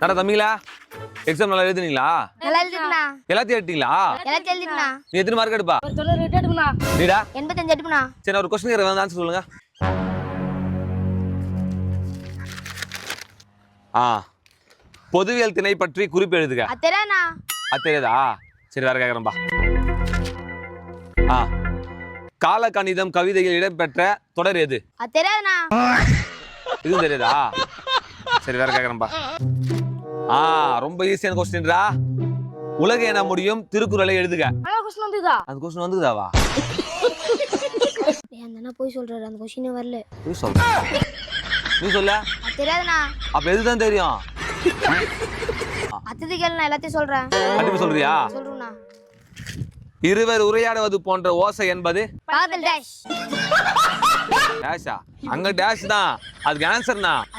நடா தம்பிங்களா எக்ஸாம் நல்லா எழுதுனீங்களா? எல்லாத்தையும் எடுத்தீங்களா? நீ எத்தனை மார்க் எடுப்பா? நீடா 85 எடுப்பா. சரி, ஒரு கொஸ்டின் வந்து ஆன்சர் சொல்லுங்க. பொதுவியல் திணை பற்றி குறிப்பு எழுதுக. அது தெரியாதா? சரி, வேற கேக்குறேன்பா. கால கணிதம் கவிதையில் இடம்பெற்ற தொடர் எது? இதுவும் தெரியாதா? சரி, வேற கேக்குறேன்பா. ரொம்ப ஈஸியான கொஸ்டின்டா. உலக என முடியும் திருக்குறளை எழுதுக. அந்த கொஸ்டின் வந்துதாவா? போய் சொல்றாரு, அந்த கொஸ்டின் வரல. நீ சொல்ல. அப்ப எதுதான் தெரியும்? எல்லாத்தையும் சொல்றேன். கண்டிப்பா சொல்றியா? சொல்றேன்னா இருவர் உரையாடுவது போன்ற ஓசை என்பது பக்கத்தில் டேஷ். டேஷா? அங்க டேஷ் தான், அதுக்கு ஆன்சர்னா